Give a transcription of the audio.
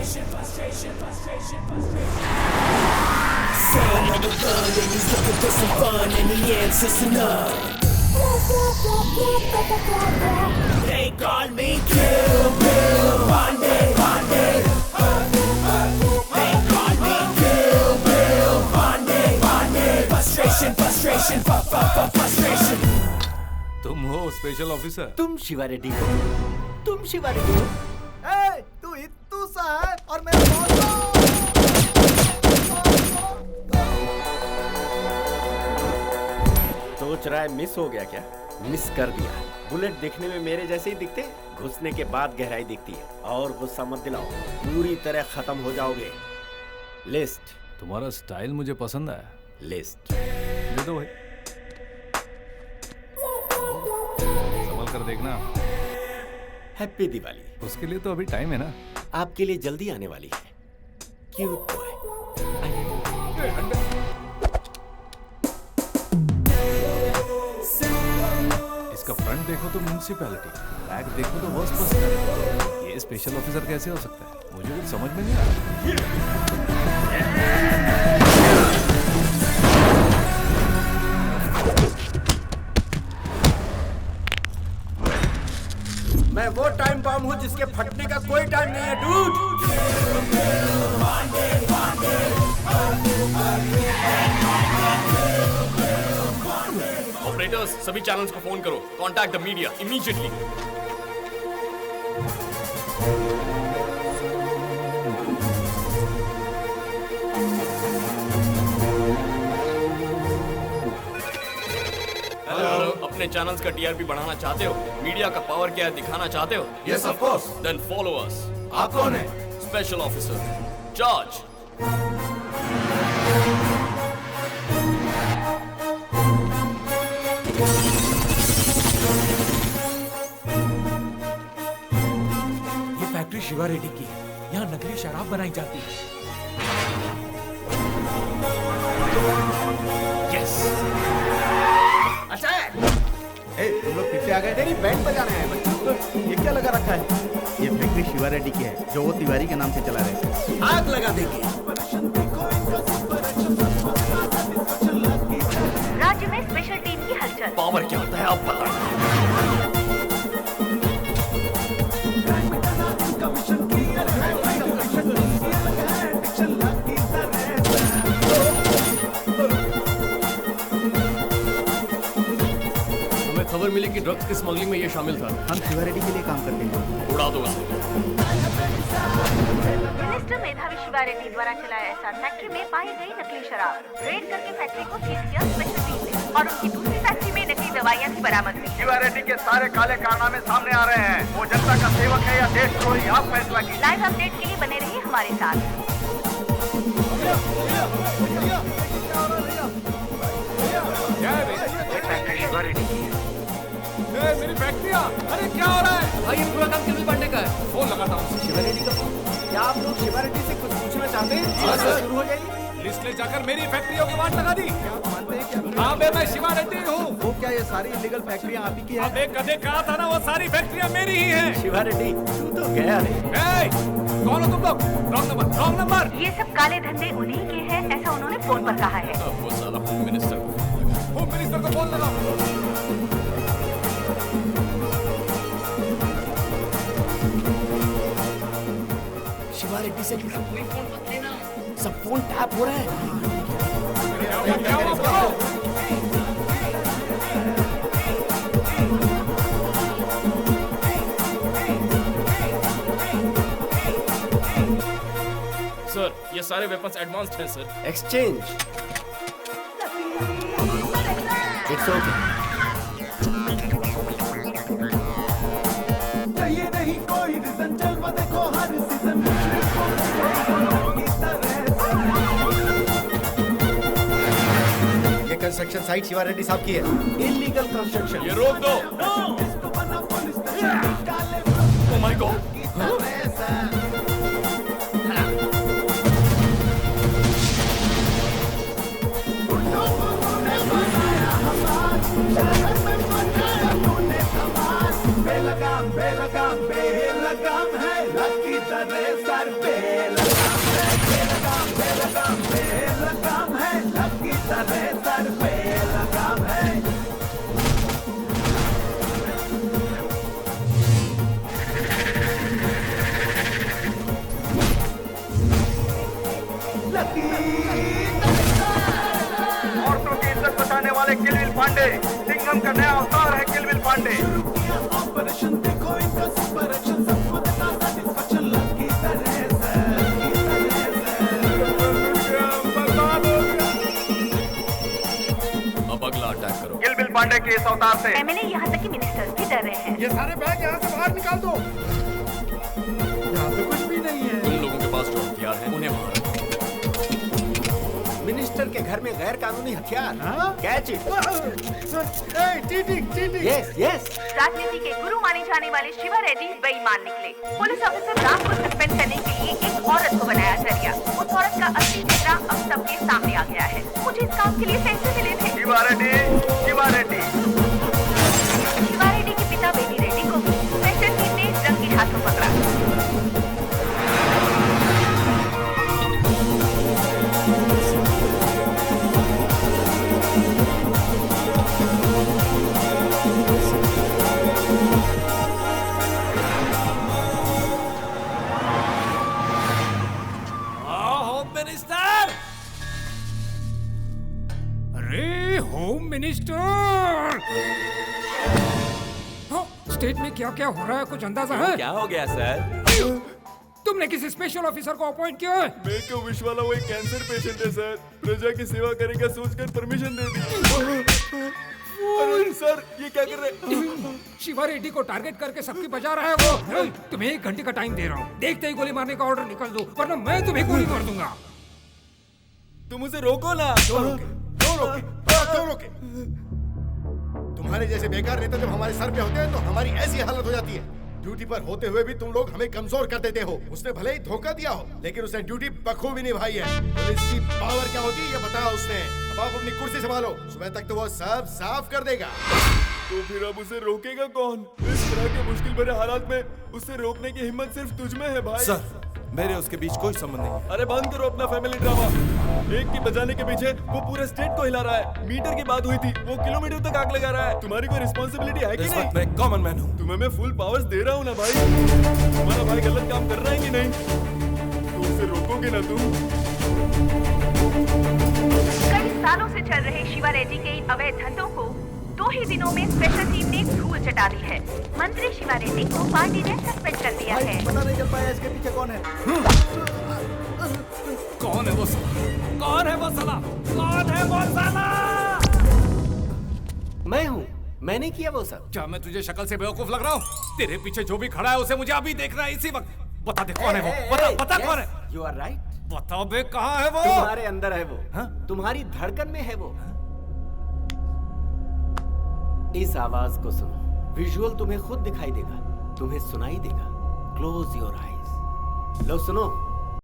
Son of a gun, and he's looking for some fun, and the answer's no. They call me Kill Bill Pandey, Pandey. They call me Kill Bill Pandey, Pandey. Frustration, frustration, frustration. तुम हो special officer? तुम शिवा रेड्डी हो? तुम शिवा रेड्डी हो? तू इत्तू सा है और मैं बॉस हूं। सोच रहा है मिस हो गया क्या? मिस कर दिया। बुलेट देखने में मेरे जैसे ही दिखते, घुसने के बाद गहराई दिखती है। और गुस्सा मत दिलाओ, पूरी तरह खत्म हो जाओगे। लिस्ट। तुम्हारा स्टाइल मुझे पसंद आया। लिस्ट दे दो भाई, संभल कर देखना। हैप्पी दिवाली। उसके लिए तो अभी टाइम है ना। आपके लिए जल्दी आने वाली है। Cute boy. इसका फ्रंट देखो तो म्युनिसिपैलिटी, बैक देखो तो वर्स्ट पर्सन। ये स्पेशल ऑफिसर कैसे हो सकता है? मुझे कुछ समझ में नहीं आ रहा। मैं वो टाइम बम हूँ जिसके फटने का कोई टाइम नहीं है, डूड। ऑपरेटर्स, सभी चैनल्स को फोन करो। Contact the media immediately. अपने चैनल्स का टीआरपी बढ़ाना चाहते हो? मीडिया का पावर क्या है दिखाना चाहते हो? Yes of course. Then follow us. आप कौन है? Special officer charge. ये फैक्ट्री शिवा रेड्डी की है। यहाँ नकली शराब बनाई जाती है। यस। तुम लोग पीछे आ गए। तेरी बैंड बजाने आए बच्चों। ये क्या लगा रखा है? ये फैक्ट्री शिवा रेड्डी की है, जो वो तिवारी के नाम से चला रहे हैं। आग लगा देंगे। राज्य में स्पेशल टीम की हलचल। पावर क्या होता है आप बताओ। खबर मिली कि ड्रग्स की स्मगलिंग में ये शामिल था। हम शिवा रेड्डी के लिए काम करते हैं। उड़ा दो उसे। मिनिस्टर मेधावी शिवा रेड्डी द्वारा चलाया ऐसा फैक्ट्री में पाई गई नकली शराब। रेड करके फैक्ट्री को सीज किया स्पेशल टीम ने और उनकी दूसरी फैक्ट्री में नकली दवाइयां भी बरामद हुई। शिवा रेड्डी के सारे काले कारनामे सामने आ रहे हैं। वो जनता का सेवक है या देशद्रोही, आप फैसला कीजिए। लाइव अपडेट के लिए बने रहिए हमारे साथ। शिवा रेड्डी की है। मेरी फैक्ट्रियाँ, अरे क्या हो रहा है? भाई ये पूरा काम किल पांडे का है। फोन लगाता हूँ। शिवा रेड्डी का फोन। क्या आप लोग शिवा रेड्डी से कुछ पूछना चाहते हैं? हाँ, सर। शुरू हो जाएगी। लिस्ट ले जाकर मेरी फैक्ट्रियों की वाट लगा दी। आप मानते हैं क्या? हाँ बे, मैं शिवा रेड्डी हूँ। वो क्या ये सारी इलीगल फैक्ट्रियां आप ही की है? अब एक कदे कहा था ना, वो सारी फैक्ट्रियाँ मेरी ही हैं। शिवा रेड्डी, तू तो गया रे। कौन हो तुम लोग? Wrong number, wrong number. ये सब काले धंधे उन्हीं के हैं, ऐसा उन्होंने फोन पर कहा है। वो साला होम मिनिस्टर को फोन लगाओ। शिवा रेड्डी से कोई फोन मत लेना। सब फोन टैप हो रहे हैं। क्या हुआ बताओ? सर, ये सारे वेपन्स एडवांस्ड हैं सर। एक्सचेंज। It's okay. चाहिए नहीं कोई रीजन, चल देखो हर सीजन। ये कंस्ट्रक्शन साइट शिवा रेड्डी साहब की है। Illegal construction. ये रोक दो। Oh my God. बेलगाम बेलगाम बेलगाम है, लकी तरह सर पे लगाम है, ये लगाम है, लगाम है, लगाम है, लक की तरह सर पे लगाम है। औरतों की इज्जत बचाने वाले किलविल पांडे, सिंघम का नया अवतार है किलविल पांडे। ऑपरेशन देखो इनका सुपर एक्शन, सबको देता सैटिस्फैक्शन, लक की तरह अब अगला अटैक करो। किलविल पांडे के इस अवतार से एमएलए यहाँ तक कि मिनिस्टर्स भी डर रहे हैं। ये सारे बैग यहाँ से बाहर निकाल दो। यहाँ तो कुछ भी नहीं है। तुम लोगों के पास जो हथियार है उन्हें मारो। मिनिस्टर के घर में गैर कानूनी हथियार। Catch it. Cheating. Yes yes. राजनीति के गुरु माने जाने वाले शिवा रेड्डी बेईमान निकले। पुलिस ऑफिसर राम को सस्पेंड करने के लिए एक औरत को बनाया जरिया। उस औरत का असली चेहरा अब सबके सामने आ गया है। मुझे इस काम के लिए पैसे मिले थे। शिवा रेड्डी, शिवा रेड्डी। शिवा रेड्डी के पिता बेबी रेड्डी को भी स्पेशल टीम ने रंगे हाथों पकड़ा। होम मिनिस्टर, अरे होम मिनिस्टर, स्टेट में क्या क्या हो रहा है कुछ अंदाजा है? क्या हो गया सर? तुमने किसी स्पेशल ऑफिसर को अपॉइंट किया है? मेक अ विश वाला वो एक कैंसर पेशेंट है सर, प्रजा की सेवा करेगा सोचकर परमिशन दे दी। अरे सर ये क्या कर रहे? शिवा रेड्डी को टारगेट करके सबकी बजा रहा है वो। तुम्हें 1 घंटे का टाइम दे रहा हूँ, देखते ही गोली मारने का ऑर्डर निकल दो वरना मैं तुम्हें गोली मार दूंगा। तुम उसे रोको ना। क्यों रोके? तुम्हारे जैसे बेकार नेता जब हमारे सर पे होते हैं तो हमारी ऐसी हालत हो जाती है। ड्यूटी पर होते हुए भी तुम लोग हमें कमजोर कर देते हो। उसने भले ही धोखा दिया हो लेकिन उसने ड्यूटी बखूबी निभाई है। पुलिस की पावर क्या होती है ये बताया उसने। अब आप अपनी कुर्सी संभालो, सुबह तक तो वो सब साफ कर देगा। तो फिर अब उसे रोकेगा कौन? इस तरह के मुश्किल भरे हालात में उसे रोकने की हिम्मत सिर्फ तुझ में है भाई। सर मेरे उसके बीच कोई संबंध नहीं है। अरे बंद करो अपना फैमिली ड्रामा। एक की बजाने के पीछे वो पूरे स्टेट को हिला रहा है। मीटर की बात हुई थी, वो किलोमीटर तक आग लगा रहा है। तुम्हारी कोई रिस्पॉन्सिबिलिटी है कि इस नहीं? वक्त मैं कॉमन मैन हूँ। तुम्हें मैं फुल पावर्स दे रहा हूँ ना भाई। तुम्हारा भाई गलत काम कर रहा है कि नहीं? तो उसे रोकोगे ना तुम? कई सालों से चल रहे शिवा रेड्डी के इन अवैध धंधों को 2 ही दिनों में स्पेशल टीम ने धूल चटा दी है। मंत्री शिवा रेड्डी को पार्टी ने सस्पेंड कर दिया है। पता नहीं चल पाया इसके पीछे कौन है। कौन है वो साला? कौन है वो साला? कौन है वो साला? मैं हूँ, मैंने किया वो सब। क्या मैं तुझे शक्ल से बेवकूफ लग रहा हूँ? तेरे पीछे जो भी खड़ा है उसे मुझे अभी देखना है इसी वक्त। बता दे कौन है वो? बता कौन है? You are right. बता बे कहाँ है वो? तुम्हारे अंदर है वो। हाँ? तुम्हारी धड़कन में है वो। इस आवाज को सुनो। विजुअल तुम्हें खुद दिखाई देगा, तुम्हें सुनाई देगा। Close your eyes. लो सुनो।